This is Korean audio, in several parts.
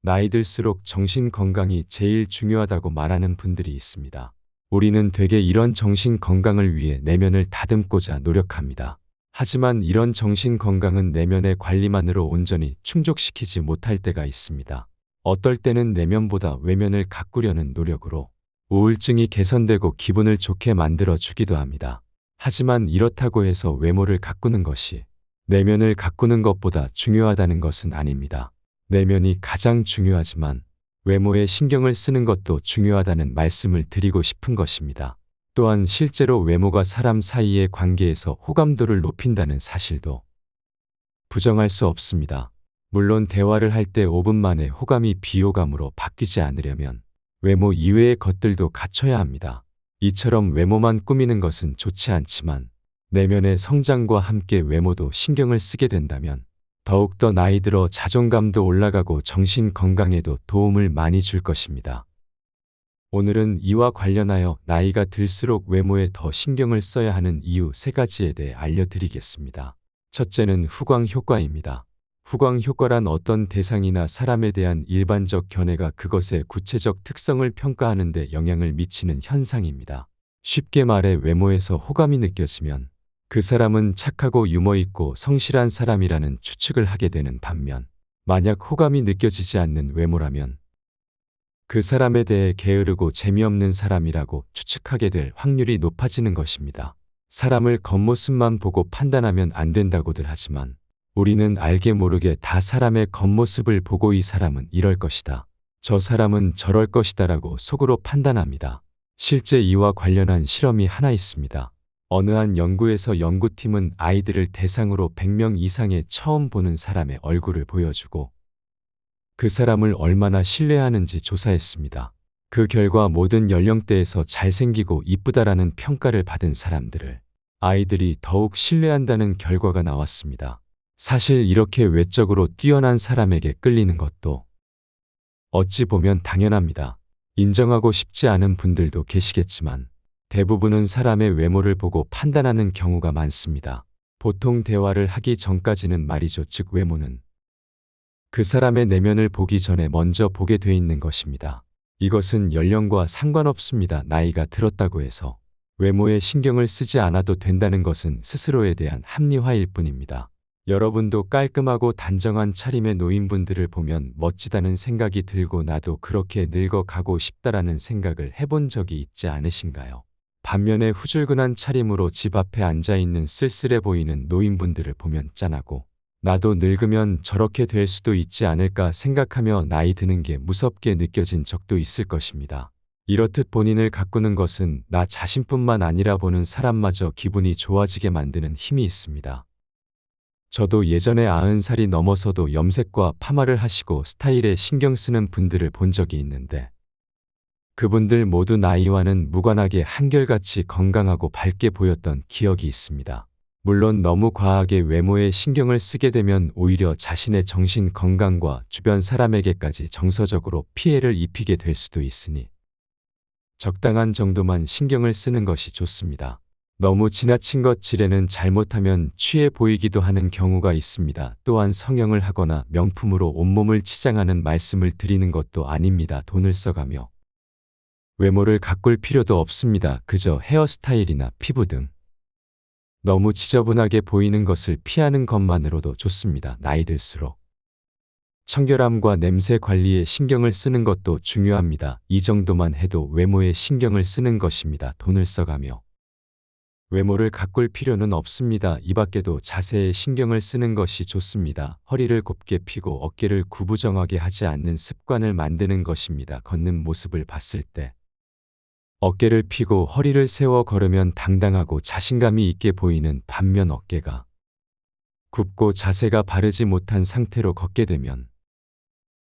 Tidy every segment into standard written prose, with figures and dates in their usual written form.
나이 들수록 정신 건강이 제일 중요하다고 말하는 분들이 있습니다. 우리는 되게 이런 정신 건강을 위해 내면을 다듬고자 노력합니다. 하지만 이런 정신 건강은 내면의 관리만으로 온전히 충족시키지 못할 때가 있습니다. 어떨 때는 내면보다 외면을 가꾸려는 노력으로 우울증이 개선되고 기분을 좋게 만들어 주기도 합니다. 하지만 이렇다고 해서 외모를 가꾸는 것이 내면을 가꾸는 것보다 중요하다는 것은 아닙니다. 내면이 가장 중요하지만 외모에 신경을 쓰는 것도 중요하다는 말씀을 드리고 싶은 것입니다. 또한 실제로 외모가 사람 사이의 관계에서 호감도를 높인다는 사실도 부정할 수 없습니다. 물론 대화를 할 때 5분 만에 호감이 비호감으로 바뀌지 않으려면 외모 이외의 것들도 갖춰야 합니다. 이처럼 외모만 꾸미는 것은 좋지 않지만 내면의 성장과 함께 외모도 신경을 쓰게 된다면 더욱더 나이 들어 자존감도 올라가고 정신 건강에도 도움을 많이 줄 것입니다. 오늘은 이와 관련하여 나이가 들수록 외모에 더 신경을 써야 하는 이유 3가지에 대해 알려드리겠습니다. 첫째는 후광 효과입니다. 후광 효과란 어떤 대상이나 사람에 대한 일반적 견해가 그것의 구체적 특성을 평가하는 데 영향을 미치는 현상입니다. 쉽게 말해 외모에서 호감이 느껴지면 그 사람은 착하고 유머있고 성실한 사람이라는 추측을 하게 되는 반면 만약 호감이 느껴지지 않는 외모라면 그 사람에 대해 게으르고 재미없는 사람이라고 추측하게 될 확률이 높아지는 것입니다. 사람을 겉모습만 보고 판단하면 안 된다고들 하지만 우리는 알게 모르게 다 사람의 겉모습을 보고 이 사람은 이럴 것이다, 저 사람은 저럴 것이다 라고 속으로 판단합니다. 실제 이와 관련한 실험이 하나 있습니다. 어느 한 연구에서 연구팀은 아이들을 대상으로 100명 이상의 처음 보는 사람의 얼굴을 보여주고 그 사람을 얼마나 신뢰하는지 조사했습니다. 그 결과 모든 연령대에서 잘생기고 이쁘다라는 평가를 받은 사람들을 아이들이 더욱 신뢰한다는 결과가 나왔습니다. 사실 이렇게 외적으로 뛰어난 사람에게 끌리는 것도 어찌 보면 당연합니다. 인정하고 싶지 않은 분들도 계시겠지만 대부분은 사람의 외모를 보고 판단하는 경우가 많습니다. 보통 대화를 하기 전까지는 말이죠. 즉 외모는 그 사람의 내면을 보기 전에 먼저 보게 돼 있는 것입니다. 이것은 연령과 상관없습니다. 나이가 들었다고 해서 외모에 신경을 쓰지 않아도 된다는 것은 스스로에 대한 합리화일 뿐입니다. 여러분도 깔끔하고 단정한 차림의 노인분들을 보면 멋지다는 생각이 들고 나도 그렇게 늙어가고 싶다라는 생각을 해본 적이 있지 않으신가요? 반면에 후줄근한 차림으로 집 앞에 앉아있는 쓸쓸해 보이는 노인분들을 보면 짠하고 나도 늙으면 저렇게 될 수도 있지 않을까 생각하며 나이 드는 게 무섭게 느껴진 적도 있을 것입니다. 이렇듯 본인을 가꾸는 것은 나 자신뿐만 아니라 보는 사람마저 기분이 좋아지게 만드는 힘이 있습니다. 저도 예전에 90살이 넘어서도 염색과 파마를 하시고 스타일에 신경 쓰는 분들을 본 적이 있는데 그분들 모두 나이와는 무관하게 한결같이 건강하고 밝게 보였던 기억이 있습니다. 물론 너무 과하게 외모에 신경을 쓰게 되면 오히려 자신의 정신 건강과 주변 사람에게까지 정서적으로 피해를 입히게 될 수도 있으니 적당한 정도만 신경을 쓰는 것이 좋습니다. 너무 지나친 것 지레는 잘못하면 취해 보이기도 하는 경우가 있습니다. 또한 성형을 하거나 명품으로 온몸을 치장하는 말씀을 드리는 것도 아닙니다. 돈을 써가며 외모를 가꿀 필요도 없습니다. 그저 헤어스타일이나 피부 등 너무 지저분하게 보이는 것을 피하는 것만으로도 좋습니다. 나이 들수록 청결함과 냄새 관리에 신경을 쓰는 것도 중요합니다. 이 정도만 해도 외모에 신경을 쓰는 것입니다. 돈을 써가며 외모를 가꿀 필요는 없습니다. 이 밖에도 자세에 신경을 쓰는 것이 좋습니다. 허리를 곱게 펴고 어깨를 구부정하게 하지 않는 습관을 만드는 것입니다. 걷는 모습을 봤을 때 어깨를 펴고 허리를 세워 걸으면 당당하고 자신감이 있게 보이는 반면 어깨가 굽고 자세가 바르지 못한 상태로 걷게 되면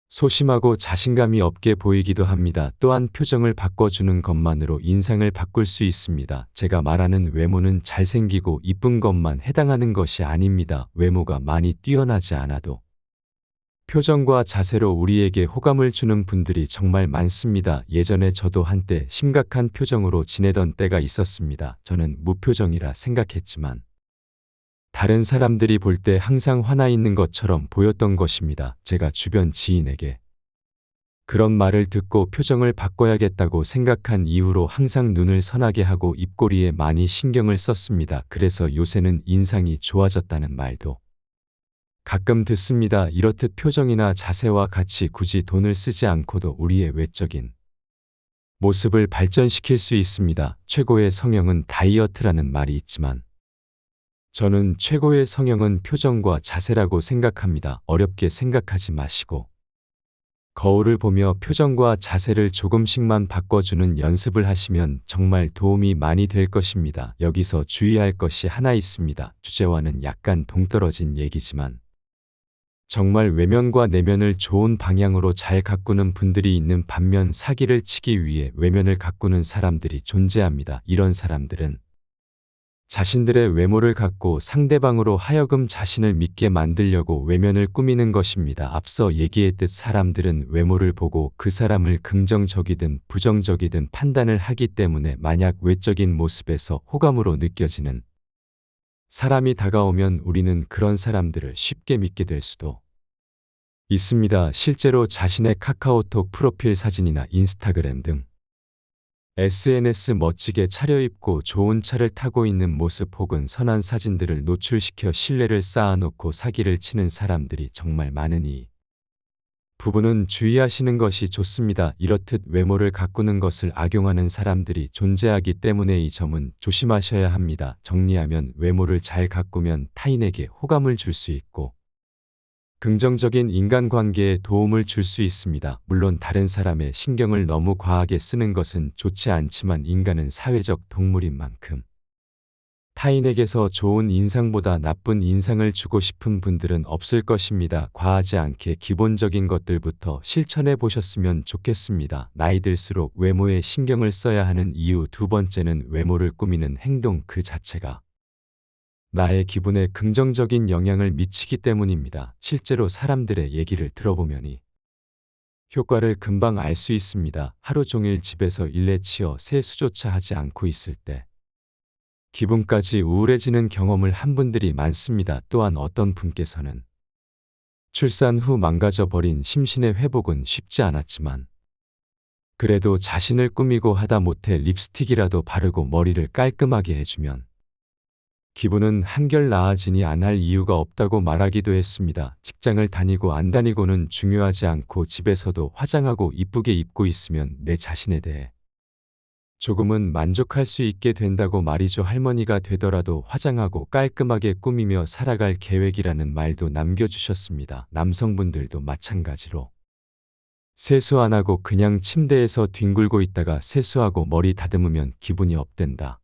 소심하고 자신감이 없게 보이기도 합니다. 또한 표정을 바꿔주는 것만으로 인상을 바꿀 수 있습니다. 제가 말하는 외모는 잘생기고 이쁜 것만 해당하는 것이 아닙니다. 외모가 많이 뛰어나지 않아도 표정과 자세로 우리에게 호감을 주는 분들이 정말 많습니다. 예전에 저도 한때 심각한 표정으로 지내던 때가 있었습니다. 저는 무표정이라 생각했지만 다른 사람들이 볼 때 항상 화나 있는 것처럼 보였던 것입니다. 제가 주변 지인에게 그런 말을 듣고 표정을 바꿔야겠다고 생각한 이후로 항상 눈을 선하게 하고 입꼬리에 많이 신경을 썼습니다. 그래서 요새는 인상이 좋아졌다는 말도 가끔 듣습니다. 이렇듯 표정이나 자세와 같이 굳이 돈을 쓰지 않고도 우리의 외적인 모습을 발전시킬 수 있습니다. 최고의 성형은 다이어트라는 말이 있지만 저는 최고의 성형은 표정과 자세라고 생각합니다. 어렵게 생각하지 마시고 거울을 보며 표정과 자세를 조금씩만 바꿔주는 연습을 하시면 정말 도움이 많이 될 것입니다. 여기서 주의할 것이 하나 있습니다. 주제와는 약간 동떨어진 얘기지만 정말 외면과 내면을 좋은 방향으로 잘 가꾸는 분들이 있는 반면 사기를 치기 위해 외면을 가꾸는 사람들이 존재합니다. 이런 사람들은 자신들의 외모를 갖고 상대방으로 하여금 자신을 믿게 만들려고 외면을 꾸미는 것입니다. 앞서 얘기했듯 사람들은 외모를 보고 그 사람을 긍정적이든 부정적이든 판단을 하기 때문에 만약 외적인 모습에서 호감으로 느껴지는 사람이 다가오면 우리는 그런 사람들을 쉽게 믿게 될 수도 있습니다. 실제로 자신의 카카오톡 프로필 사진이나 인스타그램 등 SNS 멋지게 차려입고 좋은 차를 타고 있는 모습 혹은 선한 사진들을 노출시켜 신뢰를 쌓아놓고 사기를 치는 사람들이 정말 많으니 부부는 주의하시는 것이 좋습니다. 이렇듯 외모를 가꾸는 것을 악용하는 사람들이 존재하기 때문에 이 점은 조심하셔야 합니다. 정리하면 외모를 잘 가꾸면 타인에게 호감을 줄 수 있고 긍정적인 인간관계에 도움을 줄 수 있습니다. 물론 다른 사람의 신경을 너무 과하게 쓰는 것은 좋지 않지만 인간은 사회적 동물인 만큼 타인에게서 좋은 인상보다 나쁜 인상을 주고 싶은 분들은 없을 것입니다. 과하지 않게 기본적인 것들부터 실천해 보셨으면 좋겠습니다. 나이 들수록 외모에 신경을 써야 하는 이유 두 번째는 외모를 꾸미는 행동 그 자체가 나의 기분에 긍정적인 영향을 미치기 때문입니다. 실제로 사람들의 얘기를 들어보면 효과를 금방 알 수 있습니다. 하루 종일 집에서 일에 치여 세수조차 하지 않고 있을 때 기분까지 우울해지는 경험을 한 분들이 많습니다. 또한 어떤 분께서는 출산 후 망가져버린 심신의 회복은 쉽지 않았지만 그래도 자신을 꾸미고 하다못해 립스틱이라도 바르고 머리를 깔끔하게 해주면 기분은 한결 나아지니 안 할 이유가 없다고 말하기도 했습니다. 직장을 다니고 안 다니고는 중요하지 않고 집에서도 화장하고 이쁘게 입고 있으면 내 자신에 대해 조금은 만족할 수 있게 된다고 말이죠. 할머니가 되더라도 화장하고 깔끔하게 꾸미며 살아갈 계획이라는 말도 남겨주셨습니다. 남성분들도 마찬가지로 세수 안 하고 그냥 침대에서 뒹굴고 있다가 세수하고 머리 다듬으면 기분이 업된다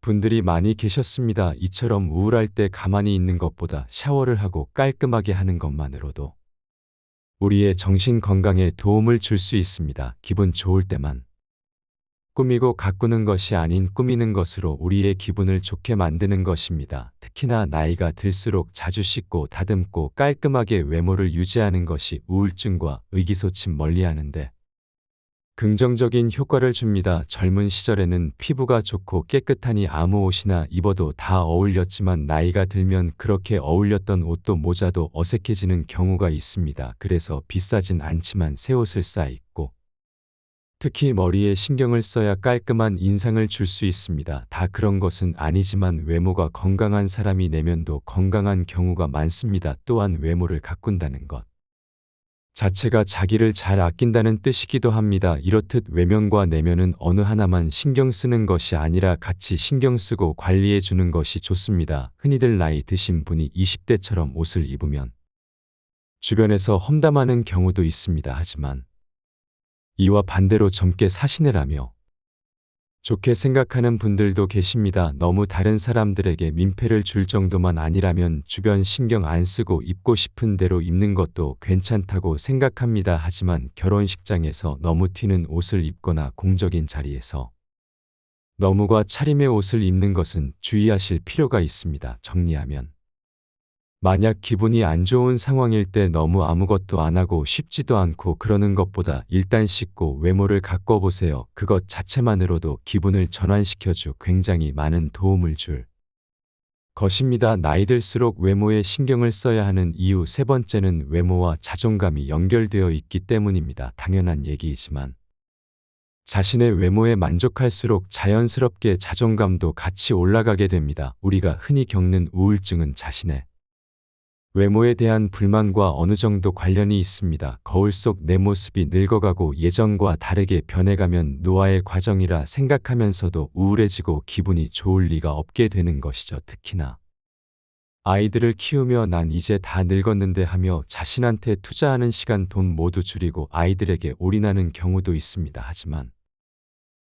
분들이 많이 계셨습니다. 이처럼 우울할 때 가만히 있는 것보다 샤워를 하고 깔끔하게 하는 것만으로도 우리의 정신 건강에 도움을 줄 수 있습니다. 기분 좋을 때만 꾸미고 가꾸는 것이 아닌 꾸미는 것으로 우리의 기분을 좋게 만드는 것입니다. 특히나 나이가 들수록 자주 씻고 다듬고 깔끔하게 외모를 유지하는 것이 우울증과 의기소침 멀리하는데 긍정적인 효과를 줍니다. 젊은 시절에는 피부가 좋고 깨끗하니 아무 옷이나 입어도 다 어울렸지만 나이가 들면 그렇게 어울렸던 옷도 모자도 어색해지는 경우가 있습니다. 그래서 비싸진 않지만 새 옷을 싸 입고 특히 머리에 신경을 써야 깔끔한 인상을 줄 수 있습니다. 다 그런 것은 아니지만 외모가 건강한 사람이 내면도 건강한 경우가 많습니다. 또한 외모를 가꾼다는 것 자체가 자기를 잘 아낀다는 뜻이기도 합니다. 이렇듯 외면과 내면은 어느 하나만 신경 쓰는 것이 아니라 같이 신경 쓰고 관리해 주는 것이 좋습니다. 흔히들 나이 드신 분이 20대처럼 옷을 입으면 주변에서 험담하는 경우도 있습니다. 하지만 이와 반대로 젊게 사시느라며 좋게 생각하는 분들도 계십니다. 너무 다른 사람들에게 민폐를 줄 정도만 아니라면 주변 신경 안 쓰고 입고 싶은 대로 입는 것도 괜찮다고 생각합니다. 하지만 결혼식장에서 너무 튀는 옷을 입거나 공적인 자리에서 너무과 차림의 옷을 입는 것은 주의하실 필요가 있습니다. 정리하면 만약 기분이 안 좋은 상황일 때 너무 아무것도 안 하고 쉽지도 않고 그러는 것보다 일단 씻고 외모를 가꿔보세요. 그것 자체만으로도 기분을 전환시켜주 굉장히 많은 도움을 줄 것입니다. 나이 들수록 외모에 신경을 써야 하는 이유 세 번째는 외모와 자존감이 연결되어 있기 때문입니다. 당연한 얘기이지만 자신의 외모에 만족할수록 자연스럽게 자존감도 같이 올라가게 됩니다. 우리가 흔히 겪는 우울증은 자신의 외모에 대한 불만과 어느 정도 관련이 있습니다. 거울 속 내 모습이 늙어가고 예전과 다르게 변해가면 노화의 과정이라 생각하면서도 우울해지고 기분이 좋을 리가 없게 되는 것이죠. 특히나 아이들을 키우며 난 이제 다 늙었는데 하며 자신한테 투자하는 시간, 돈 모두 줄이고 아이들에게 올인하는 경우도 있습니다. 하지만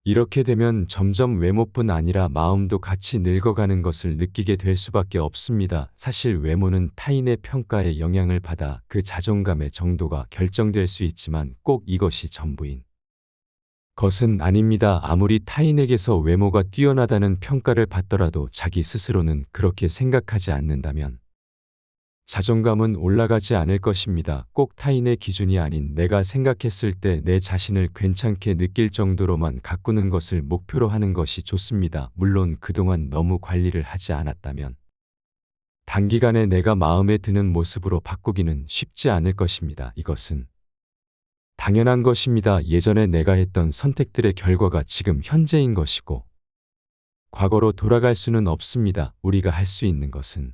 이렇게 되면 점점 외모뿐 아니라 마음도 같이 늙어가는 것을 느끼게 될 수밖에 없습니다. 사실 외모는 타인의 평가에 영향을 받아 그 자존감의 정도가 결정될 수 있지만 꼭 이것이 전부인 것은 아닙니다. 아무리 타인에게서 외모가 뛰어나다는 평가를 받더라도 자기 스스로는 그렇게 생각하지 않는다면 자존감은 올라가지 않을 것입니다. 꼭 타인의 기준이 아닌 내가 생각했을 때 내 자신을 괜찮게 느낄 정도로만 가꾸는 것을 목표로 하는 것이 좋습니다. 물론 그동안 너무 관리를 하지 않았다면 단기간에 내가 마음에 드는 모습으로 바꾸기는 쉽지 않을 것입니다. 이것은 당연한 것입니다. 예전에 내가 했던 선택들의 결과가 지금 현재인 것이고 과거로 돌아갈 수는 없습니다. 우리가 할 수 있는 것은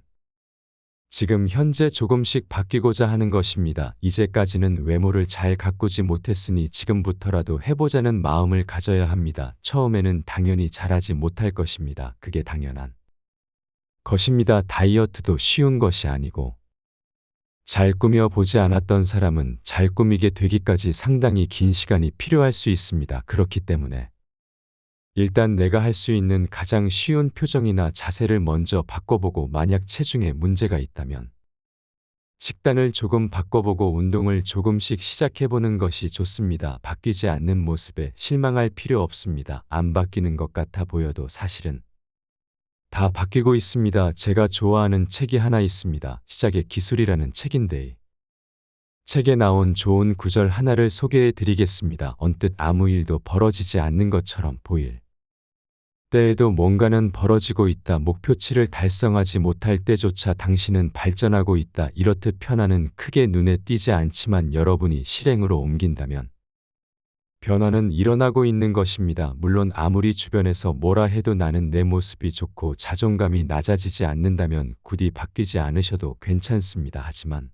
지금 현재 조금씩 바뀌고자 하는 것입니다. 이제까지는 외모를 잘 가꾸지 못했으니 지금부터라도 해보자는 마음을 가져야 합니다. 처음에는 당연히 잘하지 못할 것입니다. 그게 당연한 것입니다. 다이어트도 쉬운 것이 아니고 잘 꾸며 보지 않았던 사람은 잘 꾸미게 되기까지 상당히 긴 시간이 필요할 수 있습니다. 그렇기 때문에 일단 내가 할 수 있는 가장 쉬운 표정이나 자세를 먼저 바꿔보고 만약 체중에 문제가 있다면 식단을 조금 바꿔보고 운동을 조금씩 시작해보는 것이 좋습니다. 바뀌지 않는 모습에 실망할 필요 없습니다. 안 바뀌는 것 같아 보여도 사실은 다 바뀌고 있습니다. 제가 좋아하는 책이 하나 있습니다. 시작의 기술이라는 책인데 책에 나온 좋은 구절 하나를 소개해 드리겠습니다. 언뜻 아무 일도 벌어지지 않는 것처럼 보일 때에도 뭔가는 벌어지고 있다. 목표치를 달성하지 못할 때조차 당신은 발전하고 있다. 이렇듯 변화는 크게 눈에 띄지 않지만 여러분이 실행으로 옮긴다면 변화는 일어나고 있는 것입니다. 물론 아무리 주변에서 뭐라 해도 나는 내 모습이 좋고 자존감이 낮아지지 않는다면 굳이 바뀌지 않으셔도 괜찮습니다. 하지만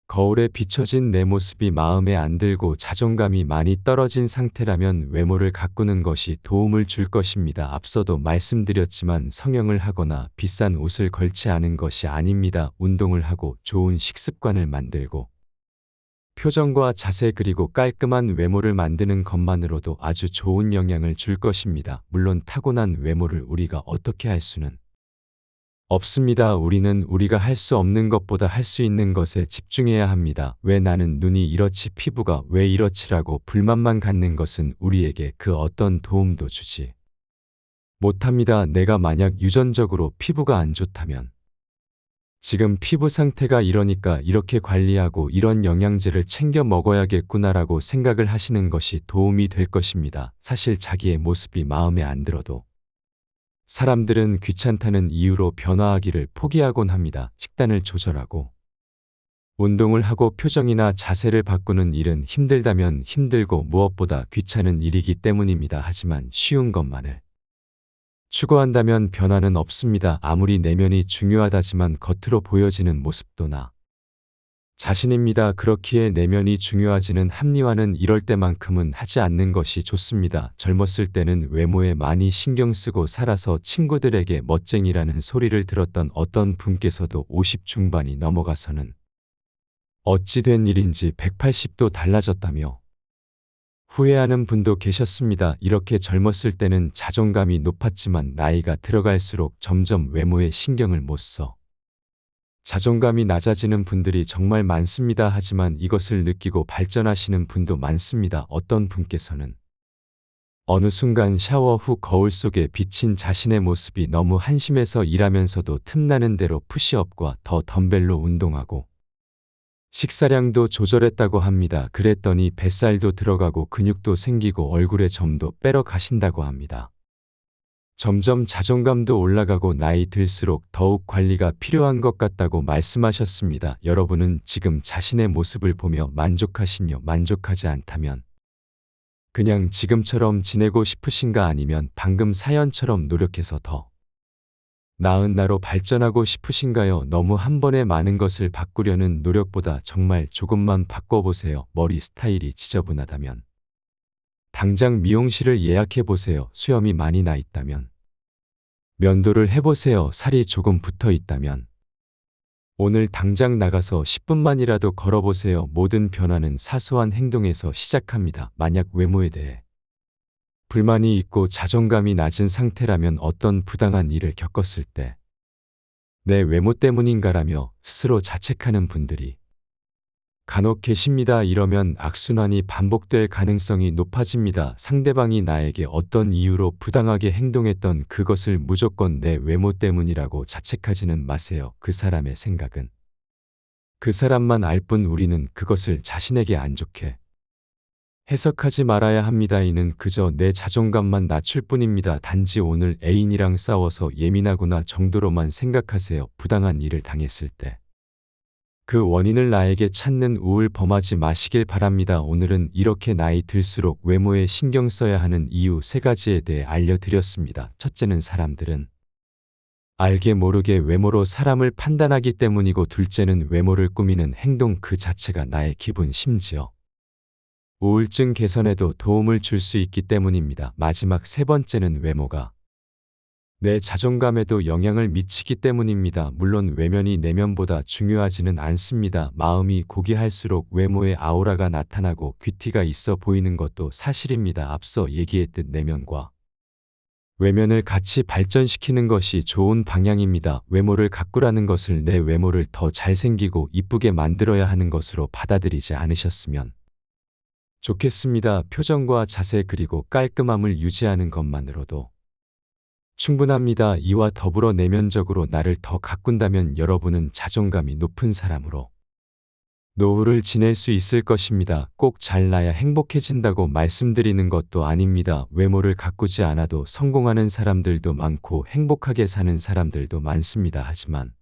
거울에 비춰진 내 모습이 마음에 안 들고 자존감이 많이 떨어진 상태라면 외모를 가꾸는 것이 도움을 줄 것입니다. 앞서도 말씀드렸지만 성형을 하거나 비싼 옷을 걸지 않은 것이 아닙니다. 운동을 하고 좋은 식습관을 만들고 표정과 자세 그리고 깔끔한 외모를 만드는 것만으로도 아주 좋은 영향을 줄 것입니다. 물론 타고난 외모를 우리가 어떻게 할 수는 없습니다. 우리는 우리가 할 수 없는 것보다 할 수 있는 것에 집중해야 합니다. 왜 나는 눈이 이렇지 피부가 왜 이렇지라고 불만만 갖는 것은 우리에게 그 어떤 도움도 주지 못합니다. 내가 만약 유전적으로 피부가 안 좋다면 지금 피부 상태가 이러니까 이렇게 관리하고 이런 영양제를 챙겨 먹어야겠구나라고 생각을 하시는 것이 도움이 될 것입니다. 사실 자기의 모습이 마음에 안 들어도 사람들은 귀찮다는 이유로 변화하기를 포기하곤 합니다. 식단을 조절하고 운동을 하고 표정이나 자세를 바꾸는 일은 힘들다면 힘들고 무엇보다 귀찮은 일이기 때문입니다. 하지만 쉬운 것만을 추구한다면 변화는 없습니다. 아무리 내면이 중요하다지만 겉으로 보여지는 모습도 나 자신입니다. 그렇기에 내면이 중요하지는 합리화는 이럴 때만큼은 하지 않는 것이 좋습니다. 젊었을 때는 외모에 많이 신경 쓰고 살아서 친구들에게 멋쟁이라는 소리를 들었던 어떤 분께서도 50 중반이 넘어가서는 어찌 된 일인지 180도 달라졌다며 후회하는 분도 계셨습니다. 이렇게 젊었을 때는 자존감이 높았지만 나이가 들어갈수록 점점 외모에 신경을 못 써 자존감이 낮아지는 분들이 정말 많습니다. 하지만 이것을 느끼고 발전하시는 분도 많습니다. 어떤 분께서는 어느 순간 샤워 후 거울 속에 비친 자신의 모습이 너무 한심해서 일하면서도 틈나는 대로 푸시업과 더 덤벨로 운동하고 식사량도 조절했다고 합니다. 그랬더니 뱃살도 들어가고 근육도 생기고 얼굴에 점도 빼러 가신다고 합니다. 점점 자존감도 올라가고 나이 들수록 더욱 관리가 필요한 것 같다고 말씀하셨습니다. 여러분은 지금 자신의 모습을 보며 만족하시뇨? 만족하지 않다면 그냥 지금처럼 지내고 싶으신가? 아니면 방금 사연처럼 노력해서 더 나은 나로 발전하고 싶으신가요? 너무 한 번에 많은 것을 바꾸려는 노력보다 정말 조금만 바꿔보세요. 머리 스타일이 지저분하다면 당장 미용실을 예약해 보세요. 수염이 많이 나 있다면 면도를 해보세요. 살이 조금 붙어 있다면 오늘 당장 나가서 10분만이라도 걸어보세요. 모든 변화는 사소한 행동에서 시작합니다. 만약 외모에 대해 불만이 있고 자존감이 낮은 상태라면 어떤 부당한 일을 겪었을 때 내 외모 때문인가라며 스스로 자책하는 분들이 간혹 계십니다. 이러면 악순환이 반복될 가능성이 높아집니다. 상대방이 나에게 어떤 이유로 부당하게 행동했던 그것을 무조건 내 외모 때문이라고 자책하지는 마세요. 그 사람의 생각은 그 사람만 알 뿐 우리는 그것을 자신에게 안 좋게 해석하지 말아야 합니다. 이는 그저 내 자존감만 낮출 뿐입니다. 단지 오늘 애인이랑 싸워서 예민하구나 정도로만 생각하세요. 부당한 일을 당했을 때 그 원인을 나에게 찾는 우울 범하지 마시길 바랍니다. 오늘은 이렇게 나이 들수록 외모에 신경 써야 하는 이유 3가지에 대해 알려드렸습니다. 첫째는 사람들은 알게 모르게 외모로 사람을 판단하기 때문이고, 둘째는 외모를 꾸미는 행동 그 자체가 나의 기분 심지어 우울증 개선에도 도움을 줄 수 있기 때문입니다. 마지막 3번째는 외모가 내 자존감에도 영향을 미치기 때문입니다. 물론 외면이 내면보다 중요하지는 않습니다. 마음이 고귀할수록 외모의 아우라가 나타나고 귀티가 있어 보이는 것도 사실입니다. 앞서 얘기했듯 내면과 외면을 같이 발전시키는 것이 좋은 방향입니다. 외모를 가꾸라는 것을 내 외모를 더 잘생기고 이쁘게 만들어야 하는 것으로 받아들이지 않으셨으면 좋겠습니다. 표정과 자세 그리고 깔끔함을 유지하는 것만으로도 충분합니다. 이와 더불어 내면적으로 나를 더 가꾼다면 여러분은 자존감이 높은 사람으로 노후를 지낼 수 있을 것입니다. 꼭 잘나야 행복해진다고 말씀드리는 것도 아닙니다. 외모를 가꾸지 않아도 성공하는 사람들도 많고 행복하게 사는 사람들도 많습니다. 하지만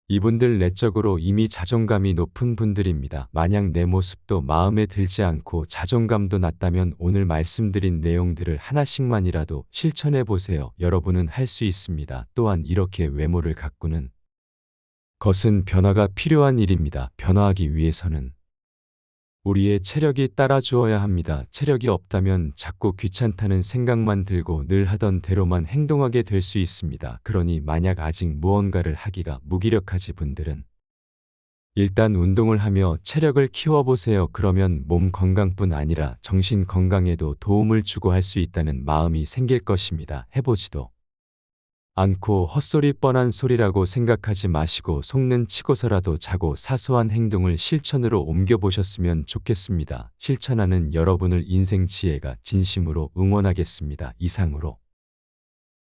이분들 내적으로 이미 자존감이 높은 분들입니다. 만약 내 모습도 마음에 들지 않고 자존감도 낮다면 오늘 말씀드린 내용들을 하나씩만이라도 실천해 보세요. 여러분은 할 수 있습니다. 또한 이렇게 외모를 가꾸는 것은 변화가 필요한 일입니다. 변화하기 위해서는 우리의 체력이 따라주어야 합니다. 체력이 없다면 자꾸 귀찮다는 생각만 들고 늘 하던 대로만 행동하게 될 수 있습니다. 그러니 만약 아직 무언가를 하기가 무기력하지 분들은 일단 운동을 하며 체력을 키워보세요. 그러면 몸 건강뿐 아니라 정신 건강에도 도움을 주고 할 수 있다는 마음이 생길 것입니다. 해보지도 않고 헛소리 뻔한 소리라고 생각하지 마시고 속는 치고서라도 자고 사소한 행동을 실천으로 옮겨보셨으면 좋겠습니다. 실천하는 여러분을 인생 지혜가 진심으로 응원하겠습니다. 이상으로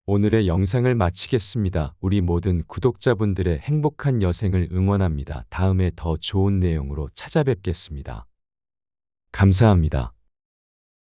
오늘의 영상을 마치겠습니다. 우리 모든 구독자분들의 행복한 여생을 응원합니다. 다음에 더 좋은 내용으로 찾아뵙겠습니다. 감사합니다.